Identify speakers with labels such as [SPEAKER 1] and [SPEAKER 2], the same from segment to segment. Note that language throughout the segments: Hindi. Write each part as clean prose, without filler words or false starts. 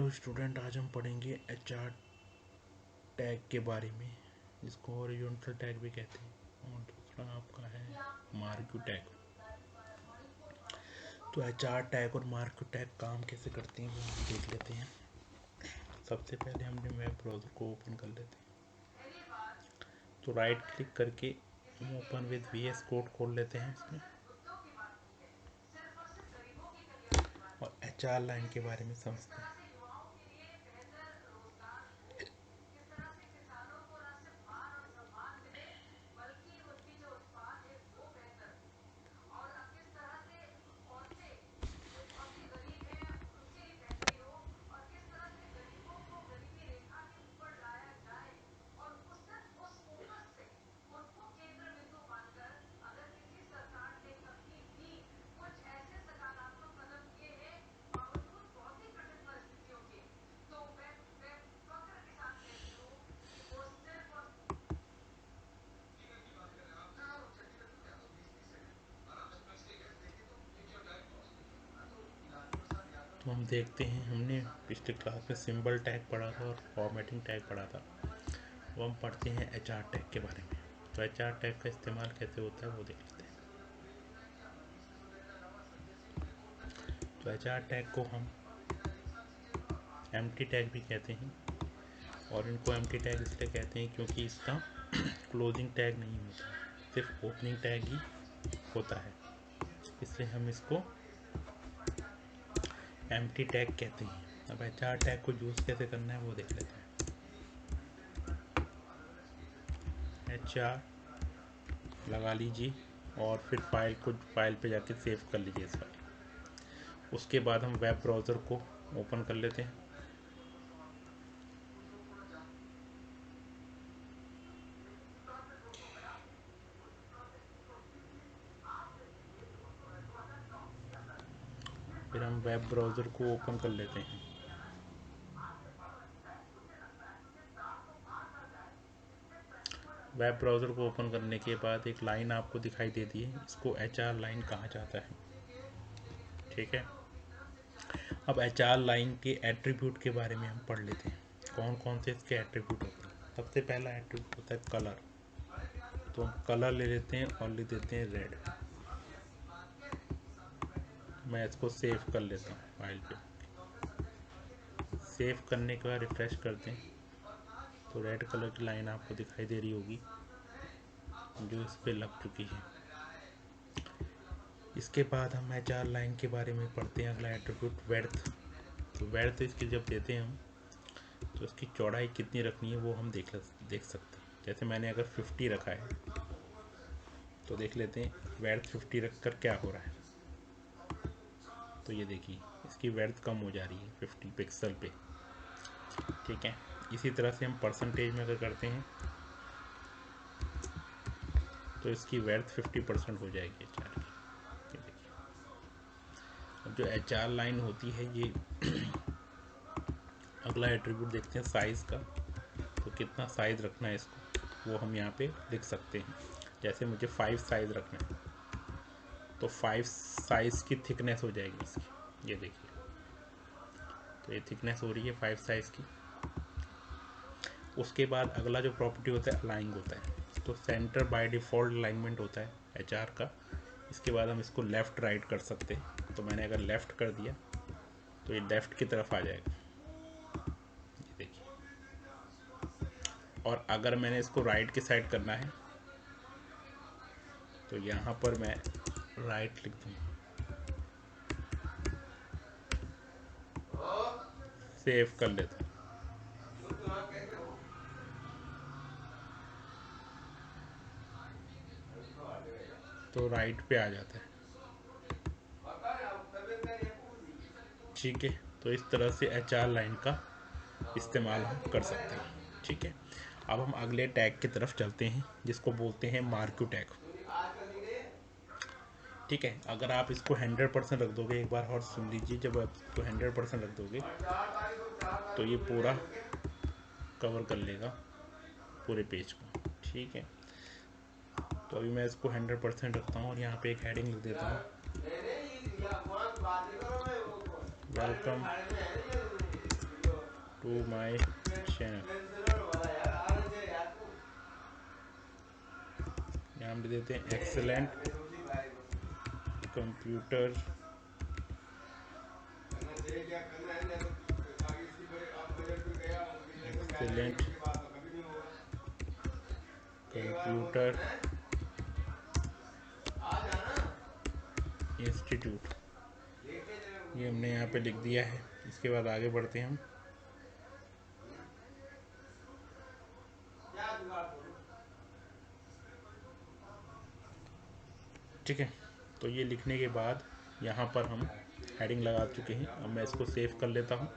[SPEAKER 1] हेलो स्टूडेंट, आज हम पढ़ेंगे एचआर टैग के बारे में, जिसको हॉरिजॉन्टल टैग भी कहते हैं, और दूसरा आपका है मार्क्यू टैग। तो एचआर टैग और मार्क्यू टैग काम कैसे करते हैं वो हम देख लेते हैं। सबसे पहले हमने वेब ब्राउज़र को ओपन कर लेते हैं। तो राइट क्लिक करके हम ओपन विद VS कोड खोल लेते हैं इसमें, और एचआर लाइन के बारे में समझते हैं। तो हम देखते हैं, हमने पिछले क्लास में सिंबल टैग पढ़ा था और फॉर्मेटिंग टैग पढ़ा था। वो हम पढ़ते हैं एचआर टैग के बारे में। तो एचआर टैग का इस्तेमाल कैसे होता है वो देख लेते हैं। तो एचआर टैग को हम एम्प्टी टैग भी कहते हैं, और इनको एम्प्टी टैग इसलिए कहते हैं क्योंकि इसका क्लोजिंग टैग नहीं होता, सिर्फ ओपनिंग टैग ही होता है, इसलिए हम इसको एम्प्टी टैग कहते हैं। अब एचआर टैग को यूज़ कैसे करना है वो देख लेते हैं। एचआर लगा लीजिए और फिर फाइल पे जाके सेव कर लीजिए इस फाइल। उसके बाद हम वेब ब्राउज़र को ओपन कर लेते हैं। फिर हम वेब ब्राउज़र को ओपन कर लेते हैं। वेब ब्राउज़र को ओपन करने के बाद एक लाइन आपको दिखाई देती है, इसको एचआर लाइन कहा जाता है। ठीक है, अब एचआर लाइन के एट्रीब्यूट के बारे में हम पढ़ लेते हैं। कौन कौन से इसके एट्रीब्यूट होते हैं। सबसे पहला एट्रीब्यूट होता है कलर। तो हम कलर ले लेते हैं और लिख देते हैं रेड। मैं इसको सेव कर लेता हूँ फाइल पे। सेव करने के बाद रिफ्रेश करते हैं तो रेड कलर की लाइन आपको दिखाई दे रही होगी जो इस पे लग चुकी है। इसके बाद हम एचआर लाइन के बारे में पढ़ते हैं। अगला एट्रीब्यूट वेड्थ। तो वेड्थ इसकी जब देते हैं हम, तो इसकी चौड़ाई कितनी रखनी है वो हम देख सकते हैं। जैसे मैंने अगर 50 रखा है तो देख लेते हैं वेड्थ 50 रख कर क्या हो रहा है। तो ये देखिए इसकी वेड्थ कम हो जा रही है 50 पिक्सल पे। ठीक है, इसी तरह से हम परसेंटेज में अगर करते हैं तो इसकी वेड्थ 50% हो जाएगी एचआर की। ये देखिए, अब जो एचआर लाइन होती है ये अगला एट्रीब्यूट देखते हैं साइज़ का। तो कितना साइज़ रखना है इसको वो हम यहाँ पे लिख सकते हैं। जैसे मुझे 5 साइज़ रखना है तो 5 साइज़ की थिकनेस हो जाएगी इसकी। ये देखिए, तो ये थिकनेस हो रही है 5 साइज़ की। उसके बाद अगला जो प्रॉपर्टी होता है अलाइंग होता है। तो सेंटर बाय डिफ़ॉल्ट अलाइनमेंट होता है एचआर का। इसके बाद हम इसको लेफ़्ट राइट कर सकते हैं। तो मैंने अगर लेफ़्ट कर दिया तो ये लेफ़्ट की तरफ आ जाएगा, ये देखिए। और अगर मैंने इसको राइट की साइड करना है तो यहाँ पर मैं राइट लिख दूँगा, सेव कर लेता हूँ। तो राइट पे आ जाता है। ठीक है, तो इस तरह से एचआर लाइन का इस्तेमाल हम कर सकते हैं। ठीक है, अब हम अगले टैग की तरफ चलते हैं जिसको बोलते हैं मार्क्यू टैग। ठीक है, अगर आप इसको 100% रख दोगे, एक बार और सुन लीजिए, जब आप इसको 100% रख दोगे तो ये पूरा कवर कर लेगा पूरे पेज को। ठीक है, तो अभी मैं इसको 100% रखता हूँ और यहाँ पे एक हेडिंग लिख देता हूँ, वेलकम टू माय चैनल, नाम दे देते हैं excellent computer excellent computer institute, ये हमने यहाँ पे लिख दिया है। इसके बाद आगे बढ़ते हैं हम। ठीक है, तो ये लिखने के बाद यहाँ पर हम हेडिंग लगा चुके हैं। अब मैं इसको सेव कर लेता हूँ।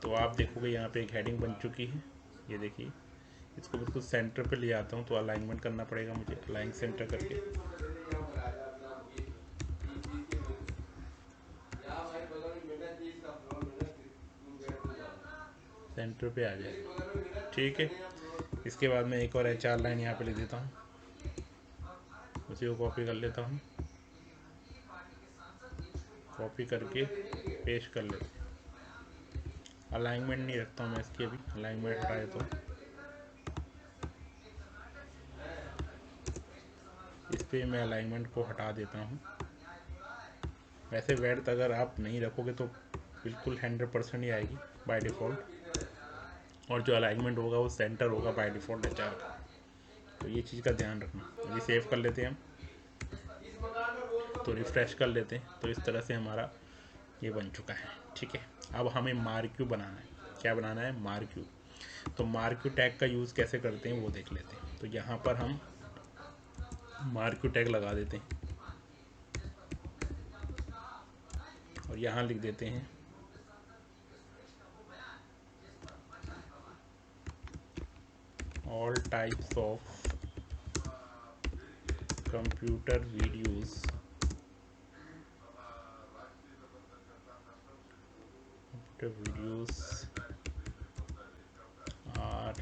[SPEAKER 1] तो आप देखोगे यहाँ पे एक हेडिंग बन चुकी है, ये देखिए। इसको बिल्कुल सेंटर पे ले आता हूँ, तो अलाइनमेंट करना पड़ेगा मुझे, अलाइन सेंटर करके। सेंटर पे आ जाए, ठीक है। इसके बाद मैं एक और HR लाइन यहाँ पे लिख देता हूँ, उसी को कॉपी कर लेता हूँ, कॉपी करके पेस्ट कर लेता हूँ। अलाइनमेंट नहीं रखता हूँ मैं इसकी, अभी अलाइनमेंट हटा देता हूँ। इस पर मैं अलाइनमेंट को हटा देता हूँ। वैसे वेड्थ अगर आप नहीं रखोगे तो बिल्कुल 100% ही आएगी बाय डिफ़ॉल्ट, और जो अलाइनमेंट होगा वो सेंटर होगा बाय डिफ़ॉल्ट HR का। तो ये चीज़ का ध्यान रखना। अभी सेव कर लेते हैं हम, तो रिफ़्रेश कर लेते हैं। तो इस तरह से हमारा ये बन चुका है, ठीक है। अब हमें मार्क्यू बनाना है। क्या बनाना है? मार्क्यू। तो मार्क्यू टैग का यूज़ कैसे करते हैं वो देख लेते हैं। तो यहाँ पर हम मार्क्यू टैग लगा देते हैं और यहाँ लिख देते हैं all types of computer videos are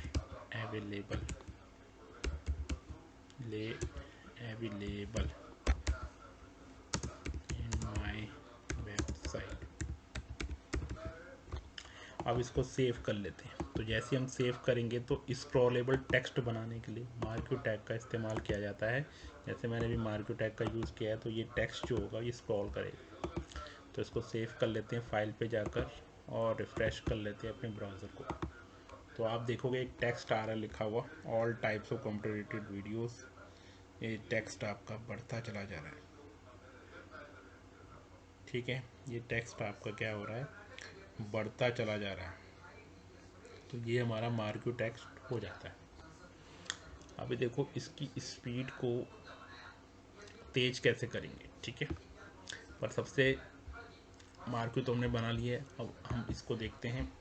[SPEAKER 1] available in my website। अब इसको सेव कर लेते हैं। तो जैसे हम सेव करेंगे तो स्क्रॉलेबल टेक्स्ट बनाने के लिए मार्क्यू टैग का इस्तेमाल किया जाता है। जैसे मैंने भी मार्क्यू टैग का यूज़ किया है, तो ये टेक्स्ट जो होगा ये स्क्रॉल करेगा। तो इसको सेव कर लेते हैं फाइल पे जाकर और रिफ़्रेश कर लेते हैं अपने ब्राउज़र को। तो आप देखोगे एक टेक्स्ट आ रहा है लिखा हुआ, all types of computer related videos. ये टेक्स्ट आपका बढ़ता चला जा रहा है, ठीक है। ये टेक्स्ट आपका क्या हो रहा है? बढ़ता चला जा रहा है। तो ये हमारा मार्क्यू टेक्स्ट हो जाता है। अभी देखो इसकी स्पीड को तेज कैसे करेंगे, ठीक है। पर सबसे मार्क्यू तो हमने बना लिया है। अब हम इसको देखते हैं,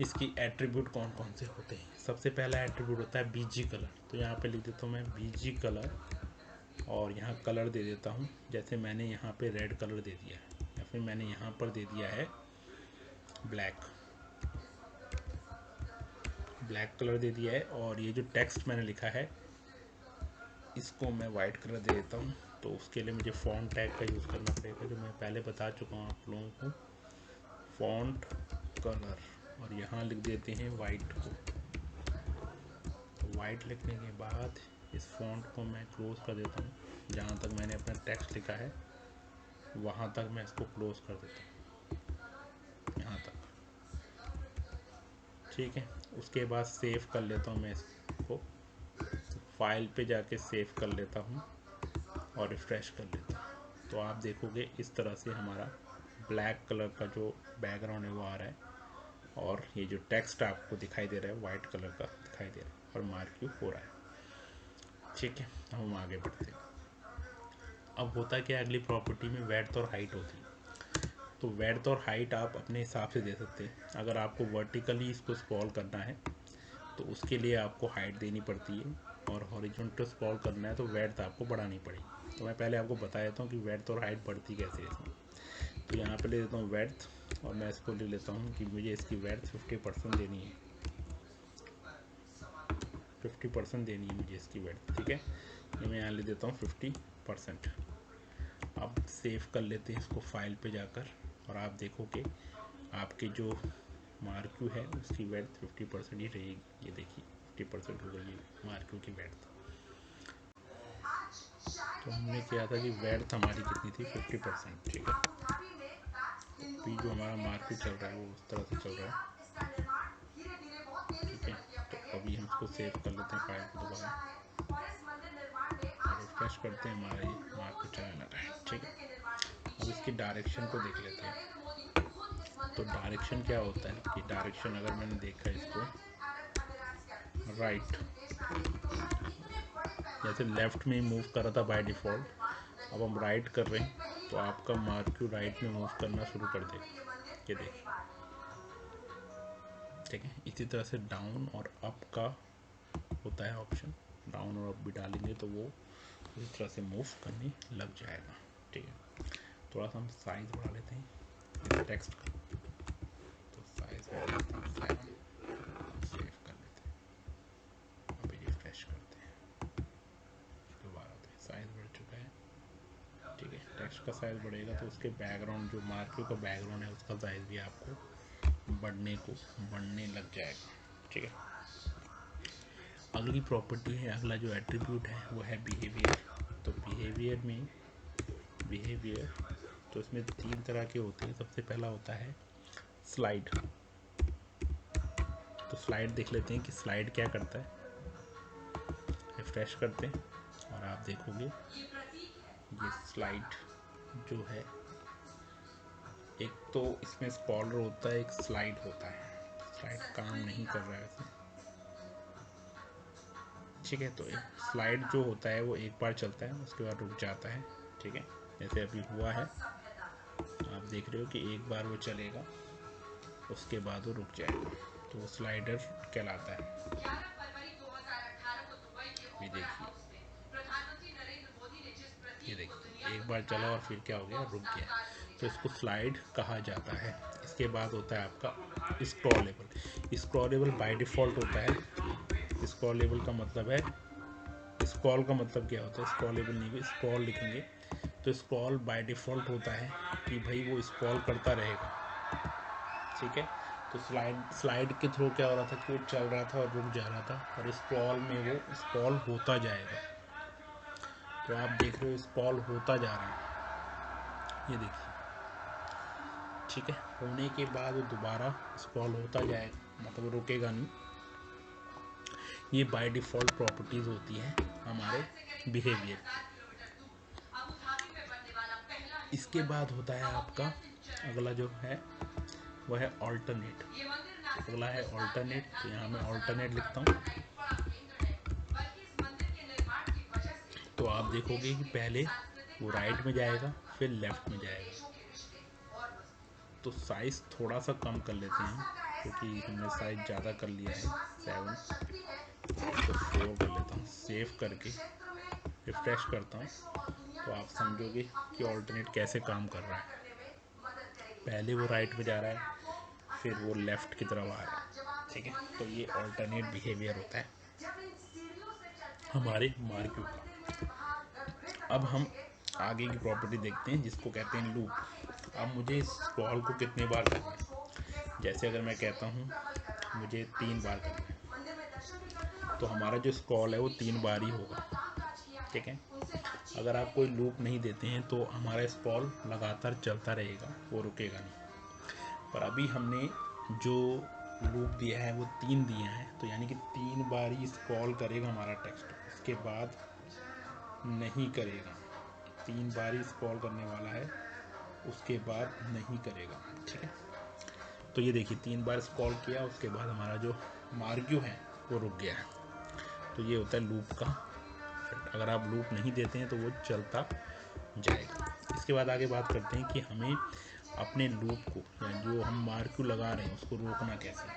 [SPEAKER 1] इसकी एट्रीब्यूट कौन कौन से होते हैं। सबसे पहला एट्रीब्यूट होता है BG कलर। तो यहाँ पे लिख देता हूँ मैं BG कलर, और यहाँ कलर दे देता हूँ। जैसे मैंने यहाँ पे रेड कलर दे दिया है, या फिर मैंने यहाँ पर दे दिया है ब्लैक कलर दे दिया है। और ये जो टेक्स्ट मैंने लिखा है इसको मैं वाइट कलर दे देता हूँ। तो उसके लिए मुझे फॉन्ट टैग का यूज़ करना पड़ेगा, जो मैं पहले बता चुका हूँ आप लोगों को, फॉन्ट कलर। और यहाँ लिख देते हैं वाइट को। तो वाइट लिखने के बाद इस फॉन्ट को मैं क्लोज़ कर देता हूँ। जहाँ तक मैंने अपना टेक्स्ट लिखा है वहाँ तक मैं इसको क्लोज़ कर देता हूँ, यहाँ तक, ठीक है। उसके बाद सेव कर लेता हूँ मैं इसको। फाइल पे जाके सेव कर लेता हूँ और रिफ़्रेश कर लेता हूँ। तो आप देखोगे इस तरह से हमारा ब्लैक कलर का जो बैकग्राउंड है वो आ रहा है, और ये जो टेक्स्ट आपको दिखाई दे रहा है वाइट कलर का दिखाई दे रहा है, और मार्क्यू हो रहा है, ठीक है। हम आगे बढ़ते हैं। अब होता क्या है, अगली प्रॉपर्टी में वेड्थ और हाइट होती है। तो वेड्थ और हाइट आप अपने हिसाब से दे सकते हैं। अगर आपको वर्टिकली इसको स्क्रॉल करना है तो उसके लिए आपको हाइट देनी पड़ती है, और हॉरिजॉन्टल स्क्रॉल करना है तो वेड्थ आपको बढ़ानी पड़ेगी। तो मैं पहले आपको बता देता हूँ कि वेड्थ और हाइट बढ़ती कैसे है इसमें। तो यहाँ पे ले देता हूँ वेड्थ, और मैं इसको ले लेता हूँ कि मुझे इसकी वेड्थ 50% देनी है, 50% देनी है मुझे इसकी वेड्थ, ठीक है। ये मैं यहाँ ले देता हूँ 50%। अब सेव कर लेते हैं इसको फाइल पे जाकर, और आप देखोगे आपके जो मार्क्यू है उसकी वेड्थ 50% ही रहेगी। ये देखिए 50% हो गई है मार्क्यू की वेड्थ। तो हमने किया था कि वेड्थ हमारी कितनी थी 50%, ठीक है। अभी जो हमारा मार्क्यू चल रहा है वो उस तरह से चल रहा है, ठीक है। तो अभी हम इसको सेव कर लेते हैं फाइल को दोबारा और रिफ्रेश करते हैं, हमारा ये मार्क्यू चलने लगा है, ठीक है। अब इसकी डायरेक्शन को देख लेते हैं। तो डायरेक्शन क्या होता है कि डायरेक्शन अगर मैंने देखा इसको राइट, जैसे लेफ़्ट में मूव कर रहा था बाय डिफ़ॉल्ट, अब हम राइट कर रहे हैं तो आपका मार्क्यू राइट में मूव करना शुरू कर देगा, ये देखिए, ठीक है। इसी तरह से डाउन और अप का होता है ऑप्शन, डाउन और अप भी डालेंगे तो वो इस तरह से मूव करने लग जाएगा, ठीक है। थोड़ा सा हम साइज बढ़ा लेते हैं टेक्स्ट का, तो साइज बढ़ा लेते हैं 7, सेव कर लेते हैं, अभी रिफ्रेश करते हैं, दोबारा आते हैं, साइज बढ़ चुका है, ठीक है। टेक्स्ट का साइज बढ़ेगा तो उसके बैकग्राउंड, जो मार्क्यू का बैकग्राउंड है उसका साइज भी आपको बढ़ने लग जाएगा, ठीक है। अगली प्रॉपर्टी है, अगला जो एट्रीब्यूट है वो है बिहेवियर। तो बिहेवियर तो इसमें 3 तरह के होते हैं। सबसे पहला होता है स्लाइड। तो स्लाइड देख लेते हैं कि स्लाइड क्या करता है। रिफ्रेश करते हैं और आप देखोगे ये स्लाइड जो है, एक तो इसमें स्क्रॉलर होता है, एक स्लाइड होता है। स्लाइड काम नहीं कर रहा है इसमें, ठीक है। तो एक स्लाइड जो होता है वो एक बार चलता है, उसके बाद रुक जाता है, ठीक है। जैसे अभी हुआ है, आप देख रहे हो कि एक बार वो चलेगा, उसके बाद वो रुक जाएगा, तो वो स्लाइडर कहलाता है। ये देखिए, ये देखिए एक बार चला और फिर क्या हो गया, रुक गया, तो इसको स्लाइड कहा जाता है। इसके बाद होता है आपका स्क्रॉलेबल। स्क्रॉलेबल बाय डिफ़ॉल्ट होता है। स्क्रॉलेबल का मतलब है, स्क्रॉल का मतलब क्या होता है, स्क्रॉलेबल नहीं, स्क्रॉल लिखेंगे तो स्क्रॉल बाय डिफ़ॉल्ट होता है कि भाई वो स्क्रॉल करता रहेगा, ठीक है। तो स्लाइड के थ्रू क्या हो रहा था कि वो चल रहा था और रुक जा रहा था, और स्क्रॉल में वो स्क्रॉल होता जाएगा। तो आप देख रहे हो स्क्रॉल होता जा रहा है, ये देखिए, ठीक है। होने के बाद वो दोबारा स्क्रॉल होता जाएगा, मतलब रुकेगा नहीं। ये बाय डिफ़ॉल्ट प्रॉपर्टीज़ होती हैं हमारे बिहेवियर की। इसके बाद होता है आपका अगला जो है वह है ऑल्टरनेट। अगला है ऑल्टरनेट, तो यहाँ मैं ऑल्टरनेट लिखता हूँ। तो आप देखोगे कि पहले वो राइट में जाएगा, फिर लेफ्ट में जाएगा। तो साइज़ थोड़ा सा कम कर लेते हैं क्योंकि हमने साइज़ ज़्यादा कर लिया है 7, तो 4 कर लेता हूँ। सेव करके रिफ्रेश करता हूँ तो आप समझोगे कि ऑल्टरनेट कैसे काम कर रहा है। पहले वो राइट में जा रहा है, फिर वो लेफ़्ट की तरफ आ रहा है, ठीक है। तो ये ऑल्टरनेट बिहेवियर होता है हमारे मार्क्यू का। अब हम आगे की प्रॉपर्टी देखते हैं जिसको कहते हैं लूप। अब मुझे इस स्क्रॉल को कितने बार करना है, जैसे अगर मैं कहता हूँ मुझे 3 बार करना है, तो हमारा जो स्क्रॉल है वो 3 बार ही होगा, ठीक है। अगर आप कोई लूप नहीं देते हैं तो हमारा स्क्रॉल लगातार चलता रहेगा, वो रुकेगा नहीं। पर अभी हमने जो लूप दिया है वो 3 दिया है, तो यानी कि 3 बार ही स्क्रॉल करेगा हमारा टेक्स्ट, उसके बाद नहीं करेगा। 3 बार ही स्क्रॉल करने वाला है, उसके बाद नहीं करेगा, ठीक है। तो ये देखिए 3 बार स्क्रॉल किया, उसके बाद हमारा जो मार्क्यू है वो रुक गया है। तो ये होता है लूप का। अगर आप लूप नहीं देते हैं तो वो चलता जाएगा। इसके बाद आगे बात करते हैं कि हमें अपने लूप को, या जो हम मार्क्यू लगा रहे हैं उसको रोकना कैसे,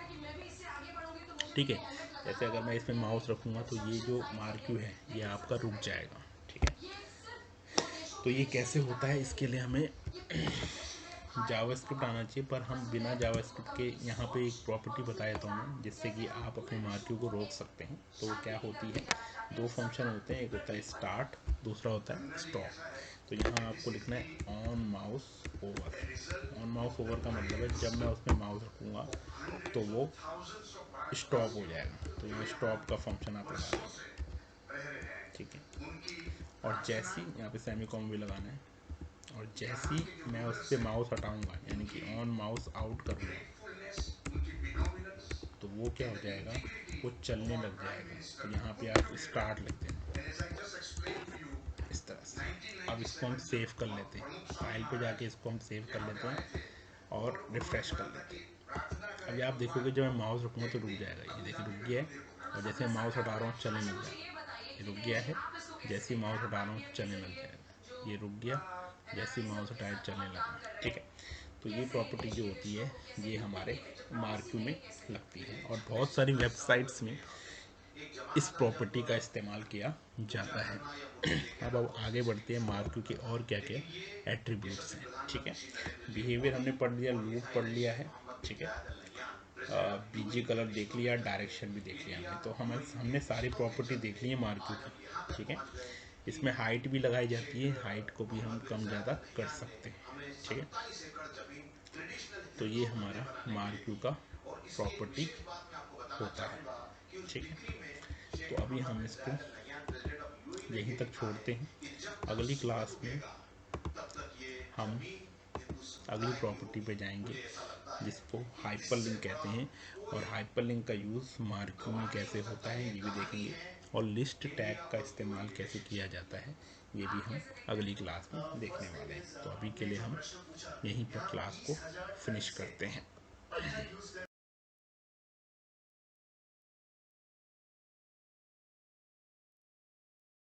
[SPEAKER 1] ठीक है। जैसे अगर मैं इसमें माउस रखूँगा तो ये जो मार्क्यू है ये आपका रुक जाएगा, ठीक है। तो ये कैसे होता है, इसके लिए हमें जावास्क्रिप्ट आना चाहिए, पर हम बिना जावास्क्रिप्ट के यहाँ पे एक प्रॉपर्टी बता देता हूँ मैं, जिससे कि आप अपने मार्क्यू को रोक सकते हैं। तो वो क्या होती है, दो फंक्शन होते हैं, एक होता है स्टार्ट, दूसरा होता है स्टॉप। तो यहाँ आपको लिखना है on mouse over. On mouse over का मतलब है जब मैं उसमें माउस रखूँगा तो वो स्टॉप हो जाएगा। तो यहाँ स्टॉप का फंक्शन आप लगा देंगे, ठीक है। और जैसी यहाँ पे सेमीकोलन भी लगाना है, और जैसे ही मैं उस पर माउस हटाऊंगा, यानी कि ऑन माउस आउट करूँगा, तो वो क्या हो जाएगा, वो चलने लग जाएगा। तो यहाँ पे आप स्टार्ट लिख देना इस तरह से। अब इसको हम सेव कर लेते हैं, फाइल पे जाके इसको हम सेव कर लेते हैं और रिफ्रेश कर लेते हैं। अभी आप देखोगे जब मैं माउस रखूँगा तो रुक जाएगा, ये देखिए रुक गया है। और जैसे मैं माउस हटा रहा हूँ चलने लग जाएगा, ये रुक गया है। जैसे ही माउस हटा रहा हूँ चलने लग जाएगा, ये रुक गया। जैसे ही माउस हटाए चलने लगा, ठीक है। तो ये प्रॉपर्टी जो होती है ये हमारे मार्क्यू में लगती है, और बहुत सारी वेबसाइट्स में इस प्रॉपर्टी का इस्तेमाल किया जाता है। अब आगे बढ़ते हैं, मार्क्यू के और क्या क्या एट्रीब्यूट्स हैं, ठीक है। बिहेवियर हमने पढ़ लिया, लूप पढ़ लिया है, ठीक है। बीजी कलर देख लिया, डायरेक्शन भी देख लिया हमने। तो हमने सारी प्रॉपर्टी देख ली है मार्क्यू की, ठीक है। इसमें हाइट भी लगाई जाती है, हाइट को भी हम कम ज़्यादा कर सकते हैं, ठीक है। तो ये हमारा मार्क्यू का प्रॉपर्टी होता है, ठीक है। तो अभी हम इसको यहीं तक छोड़ते हैं। अगली क्लास में हम अगली प्रॉपर्टी पे जाएंगे, जिसको हाइपरलिंक कहते हैं, और हाइपरलिंक का यूज़ मार्क्यू में कैसे होता है ये भी देखेंगे, और लिस्ट टैग का इस्तेमाल कैसे किया जाता है ये भी हम अगली क्लास में देखने वाले हैं। तो अभी के लिए हम यहीं पर क्लास को फिनिश करते हैं।